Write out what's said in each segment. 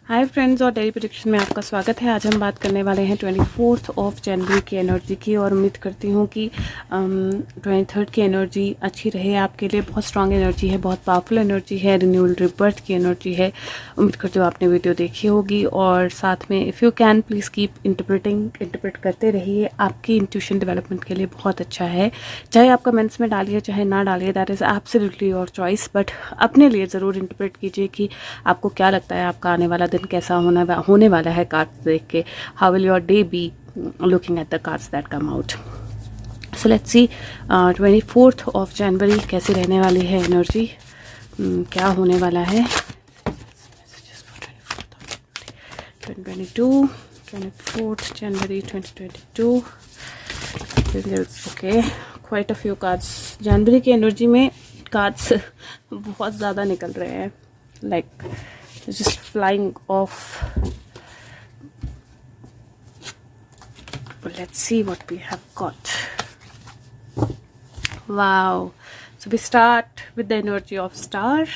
Hi friends और daily prediction में आपका स्वागत है। आज हम बात करने वाले हैं 24 जनवरी की एनर्जी की और उम्मीद करती हूँ कि 23 की एनर्जी अच्छी रहे आपके लिए। बहुत स्ट्रांग एनर्जी है, बहुत पावरफुल एनर्जी है, रिन्यूअल रिबर्थ की एनर्जी है। उम्मीद करती हूँ आपने वीडियो देखी होगी और साथ में if you can please keep interpret करते रहिए। आपकी इंट्यूशन डेवलपमेंट के लिए बहुत अच्छा है। चाहे आप कमेंट्स में डालिए चाहे ना डालिए, that is absolutely your choice, but अपने लिए ज़रूर इंटरप्रेट कीजिए कि आपको क्या लगता है आपका आने वाला दिन कैसा होने वाला है। कार्ड्स देख के how will your day be looking at the cards that come out. So let's see 24 जनवरी कैसी रहने वाली है एनर्जी, क्या होने वाला है। 24 जनवरी 2022 okay, quite a few cards. जनवरी की एनर्जी में कार्ड्स बहुत ज़्यादा निकल रहे हैं, like just flying off. But let's see what we have got. Wow. So we start with the energy of star.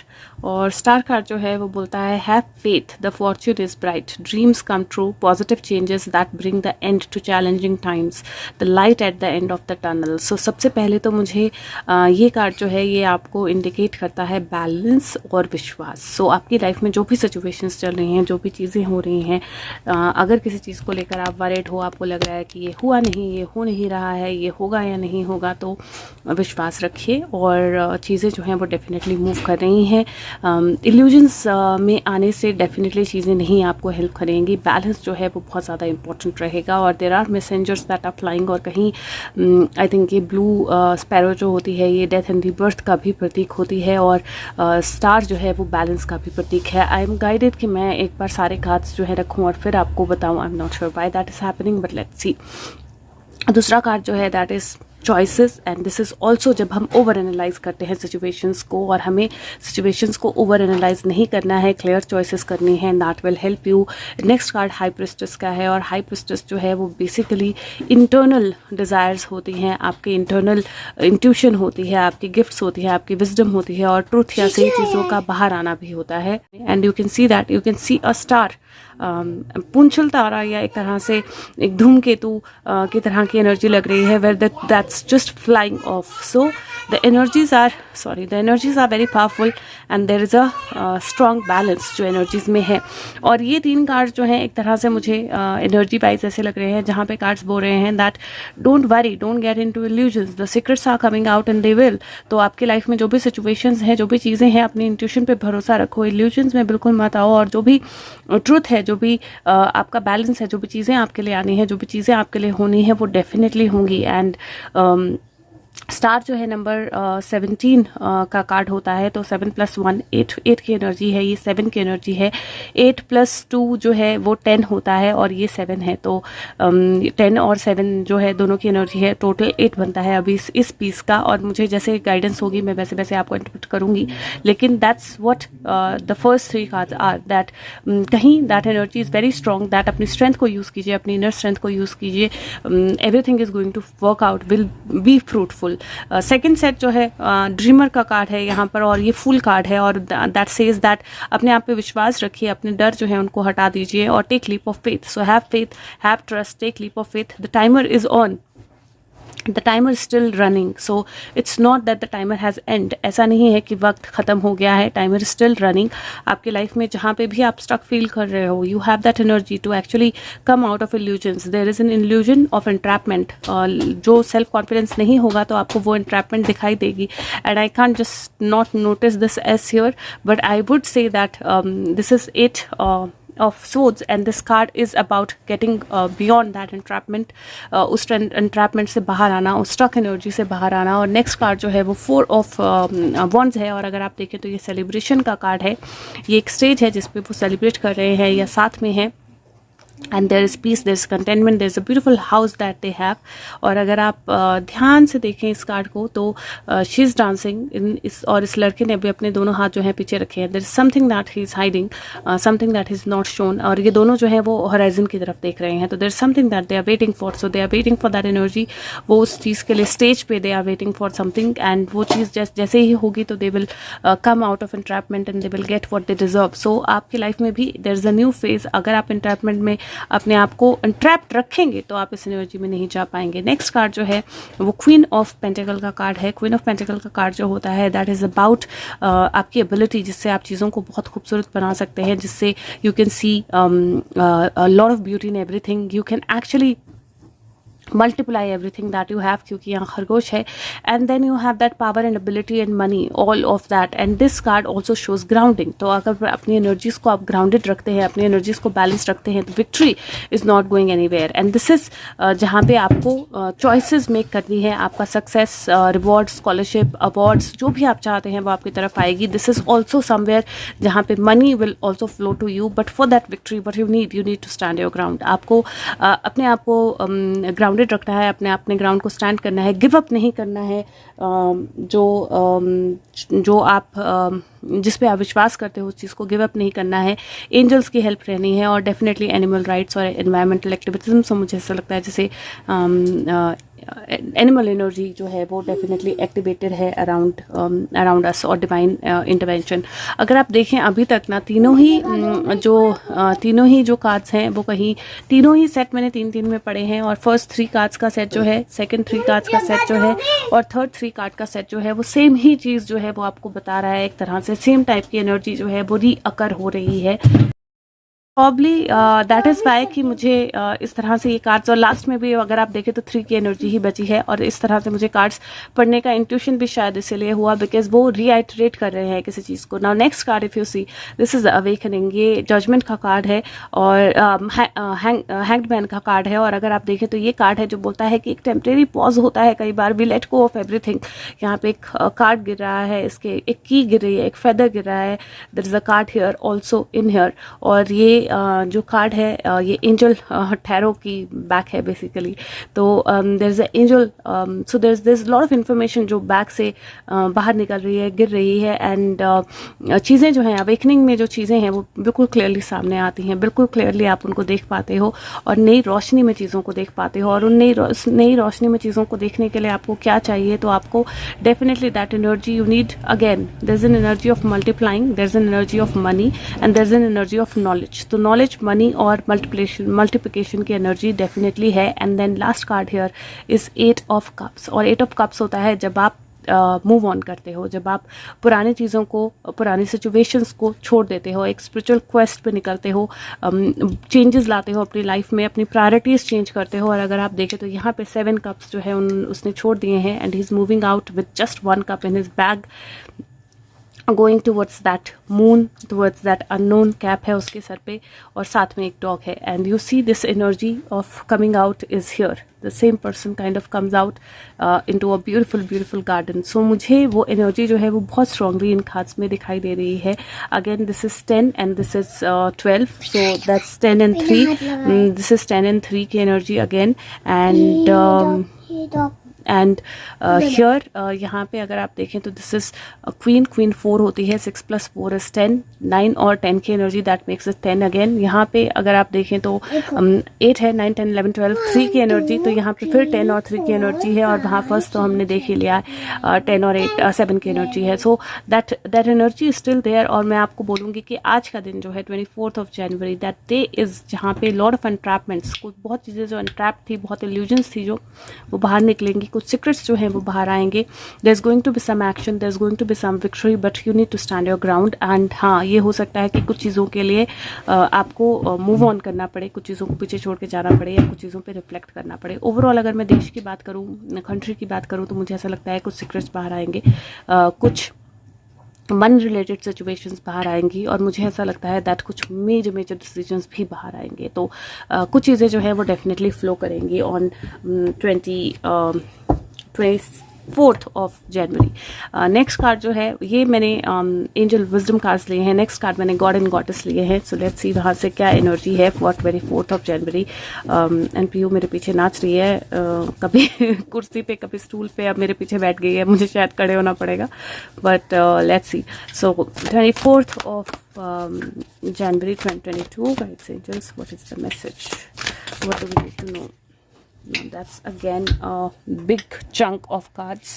और स्टार कार्ड जो है वो बोलता है have faith, the fortune is bright, dreams come true, positive changes that bring the end to challenging times, the light at the end of the tunnel. So सबसे पहले तो मुझे ये कार्ड जो है ये आपको इंडिकेट करता है बैलेंस और विश्वास। सो आपकी लाइफ में जो भी सिचुएशंस चल रही हैं, जो भी चीज़ें हो रही हैं, अगर किसी चीज़ को लेकर आप वरीड हो, आपको लग रहा है कि ये हुआ नहीं, ये हो नहीं रहा है, ये होगा या नहीं होगा, तो विश्वास रखिए और चीज़ें जो हैं वो डेफिनेटली मूव कर रही हैं। इल्यूजन्स में आने से डेफिनेटली चीज़ें नहीं आपको हेल्प करेंगी। बैलेंस जो है वो बहुत ज़्यादा इंपॉर्टेंट रहेगा और there are messengers that are flying, और कहीं आई थिंक ये ब्लू स्पैरो जो होती है ये डेथ एंड रीबर्थ का भी प्रतीक होती है और स्टार जो है वो बैलेंस का भी प्रतीक है। आई एम गाइडेड कि मैं एक बार सारे कार्ड्स जो है रखूँ और फिर आपको बताऊँ। I am not sure why that is happening, but let's see. दूसरा कार्ड जो है that is choices, and this is also जब हम ओवर एनालाइज करते हैं सिचुएशंस को, और हमें सिचुएशंस को ओवर एनालाइज नहीं करना है, क्लियर चॉइसेस करनी है, that will help you. Next card high priestess का है और हाई प्रिस्टेस जो है वो बेसिकली इंटरनल डिज़ायर्स होती हैं, आपकी इंटरनल इंट्यूशन होती है, आपकी गिफ्ट्स होती है, आपकी विजडम होती है और ट्रूथ या सही चीज़ों का बाहर आना भी होता है। And you can see that, you can see a star, पुंछल तारा या एक तरह से एक धूमकेतु की तरह की एनर्जी लग रही है, where that's just flying off. So the energies are very powerful and there is a strong balance जो एनर्जीज में है। और ये तीन कार्ड्स जो हैं एक तरह से मुझे एनर्जी वाइज ऐसे लग रहे हैं जहाँ पे कार्ड्स बोल रहे हैं that don't worry, don't get into illusions, the secrets are coming out and they will. तो आपकी लाइफ में जो भी सिचुएशंस हैं, जो भी चीज़ें हैं, अपनी इंट्यूशन पे भरोसा रखो, इल्यूजन्स में बिल्कुल मत आओ, और जो भी ट्रूथ है, जो भी आपका बैलेंस है, जो भी चीज़ें आपके लिए आनी है, जो भी चीज़ें आपके लिए होनी है, वो डेफिनेटली होंगी। एंड स्टार जो है नंबर 17 का कार्ड होता है, तो 7 + 1 8 की एनर्जी है, ये 7 की एनर्जी है। 8 + 2 जो है वो 10 होता है और ये 7 है, तो 10 और 7 जो है दोनों की एनर्जी है, टोटल 8 बनता है अभी इस पीस का। और मुझे जैसे गाइडेंस होगी मैं वैसे वैसे आपको इंटरप्रेट करूँगी, लेकिन that's what the first 3 cards are, that कहीं that energy is very strong, that अपनी स्ट्रेंथ को यूज़ कीजिए, अपनी इनर स्ट्रेंथ को यूज़ कीजिए, everything is going to work out, will be fruitful. Second set जो है ड्रीमर का कार्ड है यहाँ पर, और ये फुल कार्ड है और दैट सेज दैट अपने आप पे विश्वास रखिए, अपने डर जो है उनको हटा दीजिए और take leap of faith. So have faith, have trust, take leap of faith. The timer is on, the timer still running, so it's not that the timer has end. ऐसा नहीं है कि वक्त ख़त्म हो गया है, टाइमर स्टिल रनिंग। आपकी लाइफ में जहाँ पे भी आप स्टक फील कर रहे हो, you have that energy to actually come out of illusions. There is an illusion of entrapment. जो सेल्फ कॉन्फिडेंस नहीं होगा तो आपको वो एंट्रैपमेंट दिखाई देगी। And I can just not notice this edge here, but I would say that this is 8 of swords and this card is about getting beyond that entrapment, उस entrapment से बाहर आना, उस stuck energy से बाहर आना। और next card जो है वो 4 of wands है, और अगर आप देखें तो ये celebration का card है, ये एक stage है जिसपे वो celebrate कर रहे हैं या साथ में है। And there is peace, there is containment, there is a beautiful house that they have. और अगर आप ध्यान से देखें इस कार्ड को तो शी इज़ डांसिंग इन इस, और इस लड़के ने भी अपने दोनों हाथ जो है पीछे रखे हैं। There is something that he is hiding, something that is not shown, और ये दोनों जो है वो हॉराइजन की तरफ देख रहे हैं। तो there is something that they are waiting for, so they are waiting for that energy. वो उस चीज़ के लिए स्टेज पे they are waiting for something, and वो चीज़ जैसे ही होगी तो they will come out of entrapment and they will get what they deserve. So आपकी लाइफ में भी there is a new phase. अगर आप इंट्रैपमेंट में अपने आप को ट्रैप्ड रखेंगे तो आप इस एनर्जी में नहीं जा पाएंगे। नेक्स्ट कार्ड जो है वो क्वीन ऑफ पेंटिकल का कार्ड है। क्वीन ऑफ पेंटिकल का कार्ड जो होता है दैट इज़ अबाउट आपकी एबिलिटी, जिससे आप चीज़ों को बहुत खूबसूरत बना सकते हैं, जिससे you can see lot of beauty in everything, you can actually multiply everything that you have, क्योंकि यहाँ खरगोश है, and then you have that power and ability and money, all of that, and this card also shows grounding। तो अगर अपनी energies को आप grounded रखते हैं, अपनी एनर्जीज को बैलेंस रखते हैं, तो victory is not going anywhere, and this is जहाँ पे आपको चॉइसेस मेक करनी है। आपका सक्सेस, रिवॉर्ड, स्कॉलरशिप, अवार्ड्स, जो भी आप चाहते हैं वो आपकी तरफ आएगी। दिस इज ऑल्सो समवेयर जहाँ पे money will also flow to you, but for that victory what you need to stand your ground. आपको अपने आप को ग्राउंडेड रखना है, अपने ग्राउंड को स्टैंड करना है, गिव अप नहीं करना है। जो आप जिस पे आप विश्वास करते हो उस चीज़ को गिव अप नहीं करना है। एंजल्स की हेल्प रहनी है, और डेफिनेटली एनिमल राइट्स और एनवायरमेंटल एक्टिविटीज़म से मुझे ऐसा लगता है जैसे एनिमल एनर्जी जो है वो डेफिनेटली एक्टिवेटेड है अराउंड अस, और डिवाइन इंटरवेंशन। अगर आप देखें अभी तक ना तीनों ही जो कार्ड्स हैं वो कहीं तीनों ही सेट मैंने 3-3 में पढ़े हैं, और फर्स्ट 3 कार्ड्स का सेट जो है, सेकंड 3 कार्ड्स का सेट जो है, और थर्ड 3 कार्ड का सेट जो है वो सेम ही चीज़ जो है वो आपको बता रहा है। एक तरह से सेम टाइप की एनर्जी जो है वो रीअकर हो रही है। प्रॉब्ली दैट इज़ वाई कि मुझे इस तरह से ये कार्ड्स, और लास्ट में भी अगर आप देखें तो 3 की एनर्जी ही बची है, और इस तरह से मुझे कार्ड्स पढ़ने का इंट्यूशन भी शायद इसीलिए हुआ बिकॉज वो रीआइटरेट कर रहे हैं किसी चीज़ को। Now next card if you see, this is awakening, ये जजमेंट का कार्ड है, और हैंग्ड मैन का कार्ड है। और अगर आप देखें तो ये कार्ड है जो बोलता है कि एक टेम्परेरी पॉज होता है, कई बार we let go of everything. यहाँ पे एक कार्ड गिर रहा है, इसके एक की गिर रही है, एक फेदर गिर रहा है, there is a card here also in here, और ये जो कार्ड है ये एंजल टैरो की बैक है बेसिकली। तो there is a angel, so there is lot of information जो बैक से बाहर निकल रही है, गिर रही है, एंड चीज़ें जो हैं अवेकनिंग में जो चीज़ें हैं वो बिल्कुल क्लियरली सामने आती हैं, बिल्कुल क्लियरली आप उनको देख पाते हो, और नई रोशनी में चीज़ों को देख पाते हो। और उन नई रोशनी में चीज़ों को देखने के लिए आपको क्या चाहिए, तो आपको definitely that energy you need, again there is an energy of multiplying, there is an energy of money, and there is an energy of knowledge. तो नॉलेज, मनी और मल्टीप्लिकेशन की एनर्जी डेफिनेटली है। And then last card here is 8 of cups, और 8 of cups होता है जब आप move on करते हो, जब आप पुरानी चीज़ों को, पुरानी सिचुएशंस को छोड़ देते हो, एक स्पिरिचुअल क्वेस्ट पे निकलते हो, चेंजेस लाते हो अपनी लाइफ में, अपनी प्रायोरिटीज़ चेंज करते हो। और अगर आप देखें तो यहाँ पे 7 कप्स जो है उसने छोड़ दिए हैं, and he is moving out with just 1 cup in his bag, going towards that moon, towards that unknown. Cap है उसके सर पे, और साथ में एक डॉग है, and you see this energy of coming out is here, the same person kind of comes out into a beautiful garden. So मुझे वो एनर्जी जो है वो बहुत स्ट्रांगली इन कार्ड्स में दिखाई दे रही है। Again this is 10 and this is 12, so that's 10 and 3, this is 10 and 3 की एनर्जी अगेन, एंड हियर यहाँ पे अगर आप देखें तो दिस इज क्वीन 4 होती है, 6 + 4 is 10, 9 और 10 की energy that makes it 10 again. यहाँ पे अगर आप देखें तो 8 है, 9, 10, 11, 12, 3 की एनर्जी, तो यहाँ पे फिर 10 और 3 की एनर्जी है, और वहाँ फर्स्ट तो हमने देख ही लिया 10 और 8 7 की एनर्जी है। So that energy is still there. और मैं आपको बोलूँगी कि आज का दिन जो है 24th of January, that day is जहाँ पे लॉट ऑफ एंट्रैपमेंट्स, कुछ बहुत चीज़ें जो एंट्रैप थी, बहुत इल्यूजन्स थी जो वो बाहर निकलेंगी, कुछ सीक्रेट्स जो हैं वो बाहर आएंगे। There is going to be some action, there is going to be some victory, but you need to stand your ground. And हाँ, ये हो सकता है कि कुछ चीज़ों के लिए आपको मूव ऑन करना पड़े, कुछ चीज़ों को पीछे छोड़ के जाना पड़े, या कुछ चीज़ों पे रिफ्लेक्ट करना पड़े। ओवरऑल अगर मैं देश की बात करूँ, कंट्री की बात करूँ, तो मुझे ऐसा लगता है कुछ सीक्रेट्स बाहर आएंगे, कुछ मन रिलेटेड सिचुएशंस बाहर आएंगी, और मुझे ऐसा लगता है दैट कुछ मेजर डिसीजंस भी बाहर आएंगे। तो कुछ चीज़ें जो है वो डेफिनेटली फ्लो करेंगी on 20 4th of January. Next card जो है ये मैंने एंजल विजडम कार्ड्स लिए हैं, नेक्स्ट कार्ड मैंने गॉड एंड गॉडेस लिए हैं। सो लेट्स सी वहाँ से क्या एनर्जी है for 24th of January. NPU मेरे पीछे नाच रही है, कभी कुर्सी पे कभी स्टूल पे, अब मेरे पीछे बैठ गई है, मुझे शायद खड़े होना पड़ेगा, but let's see. So 24th of January 2022, guides, angels, what is the message? What do we need to know? Now that's again a big chunk of cards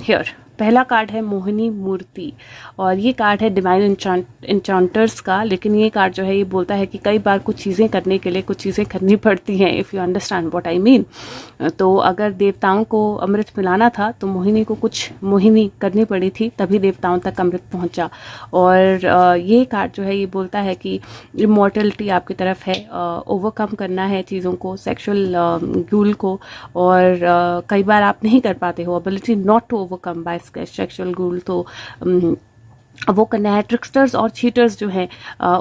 here. पहला कार्ड है मोहिनी मूर्ति, और ये कार्ड है डिवाइन इंचांटर्स का। लेकिन ये card जो है ये बोलता है कि कई बार कुछ चीज़ें करने के लिए कुछ चीज़ें करनी पड़ती हैं, if you understand what I mean. तो अगर देवताओं को अमृत पिलाना था तो मोहिनी को कुछ मोहिनी करनी पड़ी थी, तभी देवताओं तक अमृत पहुंचा। और ये कार्ड जो है ये बोलता है कि इमॉर्टलिटी आपकी तरफ है, ओवरकम करना है चीज़ों को, सेक्सुअल ग्यूल को, और कई बार आप नहीं कर पाते हो, ability not to overcome by sexual ग्यूल, तो वो करना है। ट्रिक्स्टर्स और चीटर्स जो हैं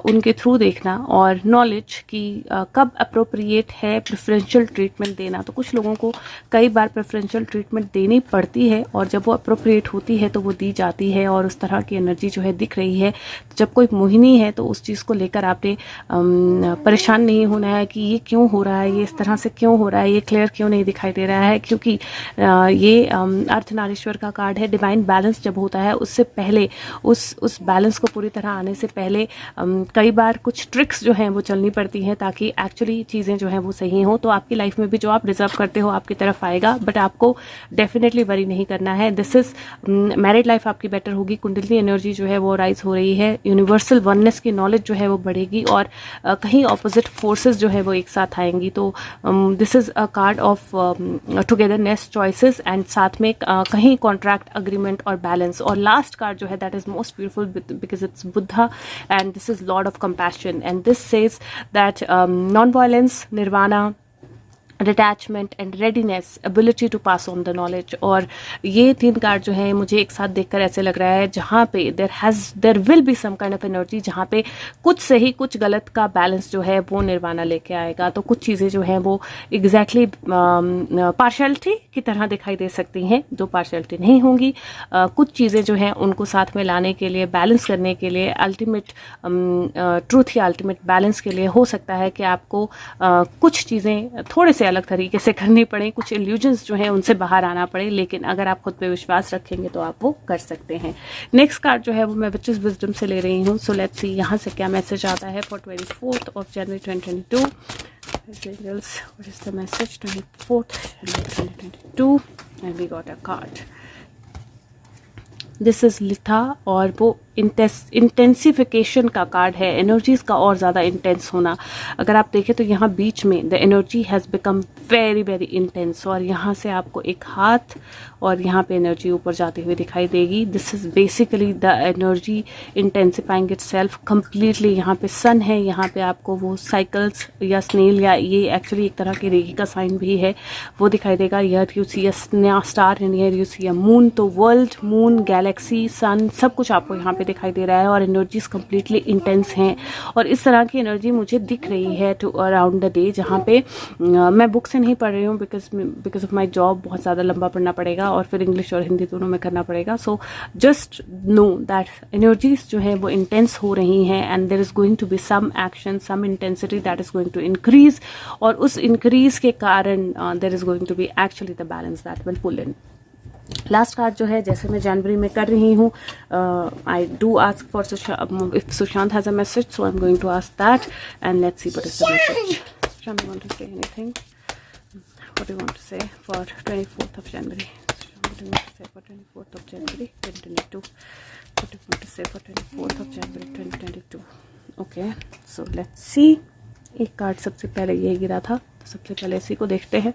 उनके थ्रू देखना, और नॉलेज कि कब अप्रोप्रिएट है प्रेफरेंशियल ट्रीटमेंट देना। तो कुछ लोगों को कई बार प्रेफरेंशियल ट्रीटमेंट देनी पड़ती है, और जब वो अप्रोप्रिएट होती है तो वो दी जाती है, और उस तरह की एनर्जी जो है दिख रही है। तो जब कोई मोहिनी है तो उस चीज़ को लेकर आपने परेशान नहीं होना है कि ये क्यों हो रहा है, ये इस तरह से क्यों हो रहा है, ये क्लियर क्यों नहीं दिखाई दे रहा है, क्योंकि ये अर्धनारीश्वर का कार्ड है। डिवाइन बैलेंस जब होता है उससे पहले, उस बैलेंस को पूरी तरह आने से पहले कई बार कुछ ट्रिक्स जो हैं वो चलनी पड़ती हैं ताकि एक्चुअली चीज़ें जो हैं वो सही हों। तो आपकी लाइफ में भी जो आप डिजर्व करते हो आपकी तरफ आएगा, बट आपको डेफिनेटली वरी नहीं करना है। दिस इज मैरिड लाइफ आपकी बेटर होगी, कुंडलिनी एनर्जी जो है वो राइज हो रही है, यूनिवर्सल वननेस की नॉलेज जो है वो बढ़ेगी, और कहीं ऑपोजिट फोर्सेस जो है वो एक साथ आएंगी। तो this is a card of togetherness, choices, and साथ में कहीं कॉन्ट्रैक्ट, अग्रीमेंट और बैलेंस। और लास्ट कार्ड जो है that is most beautiful because it's Buddha, and this is Lord of Compassion, and this says that non-violence, nirvana, detachment and readiness, ability to pass on the knowledge. और ये 3 card जो है मुझे एक साथ देखकर ऐसे लग रहा है जहाँ पे there will be some kind of energy, जहाँ पे कुछ सही कुछ गलत का बैलेंस जो है वो निर्वाणा लेके आएगा। तो कुछ चीज़ें जो हैं वो एग्जैक्टली पार्शियलिटी की तरह दिखाई दे सकती हैं, जो पार्शियलिटी नहीं होंगी। कुछ चीज़ें जो हैं उनको साथ में लाने के लिए, बैलेंस करने के लिए, अल्टीमेट ट्रूथ या अल्टीमेट बैलेंस के लिए हो सकता है कि आपको कुछ चीज़ें थोड़े से अलग तरीके से करनी पड़े, कुछ इल्यूजन्स जो हैं उनसे बाहर आना पड़े, लेकिन अगर आप खुद पे विश्वास रखेंगे तो आप वो कर सकते हैं। नेक्स्ट कार्ड जो है वो मैं विचेस विजडम से ले रही हूँ। सो लेट्स सी यहाँ से क्या मैसेज आता है for 24th of January 2022। What is the message? 24th January 2022, and we got a card. This is लिथा, और वो इंटेंसिफिकेशन का कार्ड है, एनर्जीज का और ज़्यादा इंटेंस होना। अगर आप देखें तो यहाँ बीच में the energy has become very very intense, और यहाँ से आपको एक हाथ और यहाँ पे एनर्जी ऊपर जाती हुई दिखाई देगी। This is basically the energy intensifying it self completely. यहाँ पे सन है, यहाँ पे आपको वो साइकिल्स या स्नेल, या ये एक्चुअली एक तरह की रेगी का साइन भी है, वो दिखाई देगा। Where you see a star, and where you see a moon. तो वर्ल्ड, मून, गैलेक्सी, सन, सब कुछ आपको यहाँ पे दिखाई दे रहा है, और एनर्जीज कम्प्लीटली इंटेंस हैं। और इस तरह की एनर्जी मुझे दिख रही है टू अराउंड द डे, जहाँ पे मैं बुक से नहीं पढ़ रही हूँ बिकॉज ऑफ माई जॉब, बहुत ज़्यादा लंबा पढ़ना पड़ेगा और फिर इंग्लिश और हिंदी दोनों में करना पड़ेगा। So just know that energies जो है वो इंटेंस हो रही हैं, and there is going to be some action, some intensity that is going to increase, और उस इंक्रीज के कारण there is going to be actually the balance that will pull in. Last card जो है, जैसे मैं जनवरी में कर रही हूँ, I do ask for if Sushant has a message, so I am going to ask that, and let's see what is the message. Sushant, you want to say anything? What do you want to say for 24th of January? What do you want to say for 24th of January 2022? What do you want to say for 24th of January 2022? Okay, so let's see. एक card सबसे पहले ये गिरा था, तो सबसे पहले इसी को देखते हैं।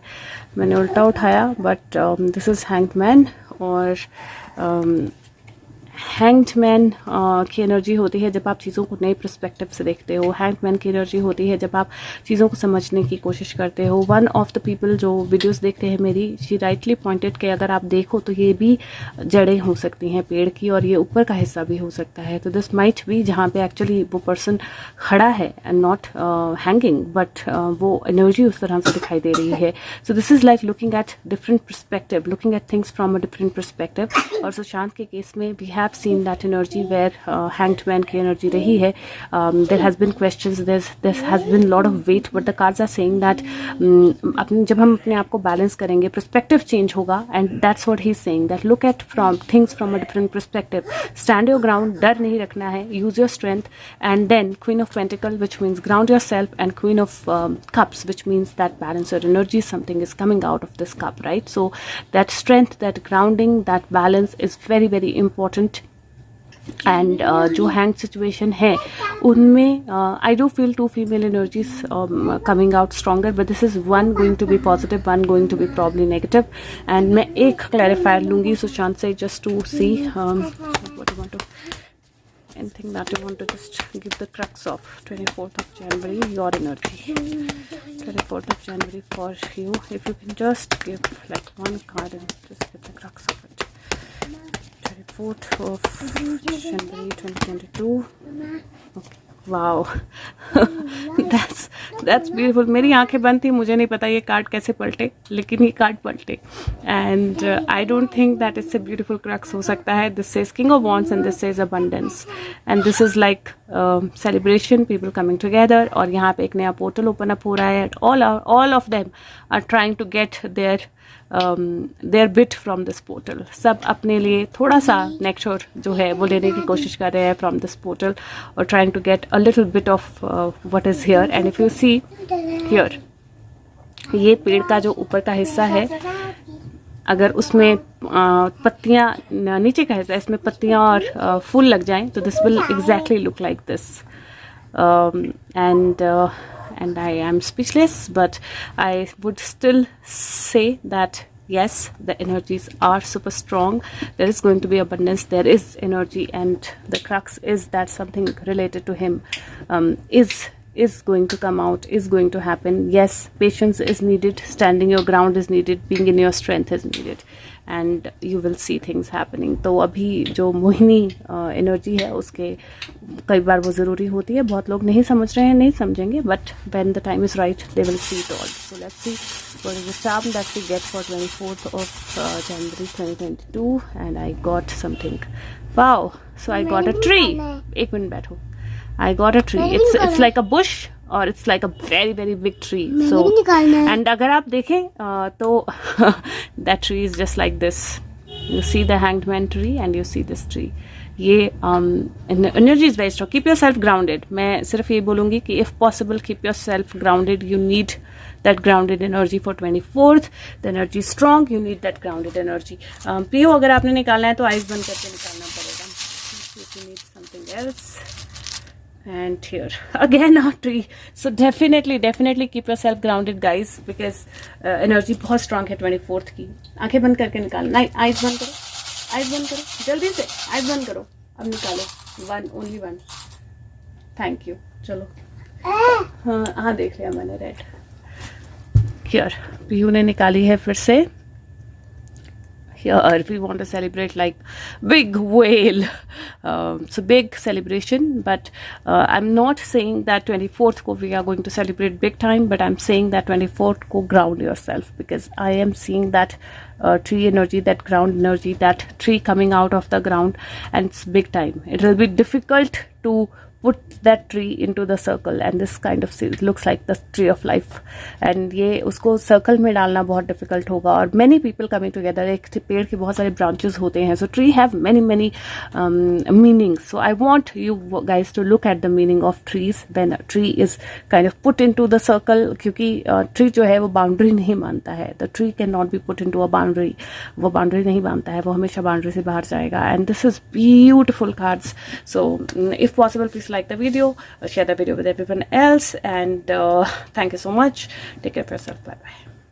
मैंने उल्टा उठाया, but this is hanged man, और हैंग्ड मैन की एनर्जी होती है जब आप चीज़ों को नए पर्सपेक्टिव से देखते हो। हैंग्ड मैन की एनर्जी होती है जब आप चीज़ों को समझने की कोशिश करते हो। वन ऑफ द पीपल जो वीडियोस देखते हैं मेरी, शी राइटली पॉइंटेड कि अगर आप देखो तो ये भी जड़ें हो सकती हैं पेड़ की और ये ऊपर का हिस्सा भी हो सकता है। तो दिस माइट भी जहाँ पे एक्चुअली वो पर्सन खड़ा है एंड नॉट हैंगिंग, बट वो एनर्जी उस तरह से दिखाई दे रही है। So this is like looking at different perspective, looking at things from a different perspective. और सुशांत के केस में we have seen that energy where hanged man की energy रही है. There has been questions, there has been lot of weight, but the cards are saying that जब हम अपने आप को बैलेंस करेंगे perspective change होगा, and that's what he's saying, that look at from things from a different perspective, stand your ground, डर नहीं रखना है, use your strength, and then Queen of Pentacles, which means ground yourself, and Queen of Cups, which means that balance your energy, something is coming out of this cup, right? So that strength, that grounding, that balance is very very important. And जो hang situation है उनमें I do feel 2 female energies coming out stronger, but this is one going to be positive, one going to be probably negative. And मैं एक clarifier लूंगी सुशांत से just to see what you want to, anything that you want to just give the crux of 24th of January, your energy 24th of January for you. If you can just give like one card and just give the crux of it. 24th of January 2022. Okay. Wow that's beautiful. मेरी आंखें बंद थी, मुझे नहीं पता ये card कैसे पलटे, लेकिन ये कार्ड पलटे. And I don't think that it's a beautiful crux हो सकता है. This is king of wands and this is abundance and this is like celebration, people coming together. और यहाँ पे एक नया पोर्टल ओपन अप हो रहा है. All of them are trying to get their bit from this portal. सब अपने लिए थोड़ा सा नेक्चर जो है वो लेने की कोशिश कर रहे हैं फ्रॉम दिस पोर्टल और trying to get a little bit of what is here. And if you see here, ये पेड़ का जो ऊपर का हिस्सा है, अगर उसमें पत्तियां, नीचे का हिस्सा इसमें पत्तियां और फूल लग जाएं तो this will exactly look like this. And I am speechless, but I would still say that yes, the energies are super strong. There is going to be abundance, there is energy, and the crux is that something related to him is going to come out, is going to happen. Yes, patience is needed, standing your ground is needed, being in your strength is needed, and you will see things happening. तो अभी जो Mohini energy है उसके कई बार वो ज़रूरी होती है. बहुत लोग नहीं समझ रहे हैं, नहीं समझेंगे, but when the time is right they will see it all. So let's see what is the charm that we get for 24th of January 2022. And I got something. Wow, so I got a tree. एक minute बैठो. I got a tree. It's like a bush or it's like a very very big tree. So and अगर आप देखें तो that tree is just like this. You see the hanged man tree and you see this tree. ये energy is very strong. Keep yourself grounded. मैं सिर्फ ये बोलूँगी कि if possible keep yourself grounded. You need that grounded energy for 24th. The energy is strong. You need that grounded energy. प्रियो, अगर आपने निकालना है तो आइज बंद करके निकालना पड़ेगा. If you need something else. And here again our tree. So definitely keep yourself grounded guys, because energy बहुत strong है 24th की. आंखें बंद करके निकालो. नहीं, आइज बंद करो, आइज बंद करो जल्दी से, आइज बंद करो, अब निकालो. only one. Thank you. चलो हाँ देख लिया मैंने. रेड here पीयू ने निकाली है फिर से. Here we want to celebrate like big whale, so big celebration, but I'm not saying that 24th ko we are going to celebrate big time, but I'm saying that 24th ko ground yourself, because I am seeing that tree energy, that ground energy, that tree coming out of the ground, and it's big time. It will be difficult to put that tree into the circle, and this kind of looks like the tree of life, and ये उसको circle में डालना बहुत difficult होगा. और many people coming together, एक पेड़ के बहुत सारे branches होते हैं, so tree have many meanings. So I want you guys to look at the meaning of trees when a tree is kind of put into the circle, क्योंकि tree जो है वो boundary नहीं मानता है. The tree cannot be put into a boundary. वो boundary नहीं मानता है, वो हमेशा boundary से बाहर जाएगा. And this is beautiful cards. So if possible, please like the video, share the video with everyone else, and thank you so much. Take care of yourself. Bye bye.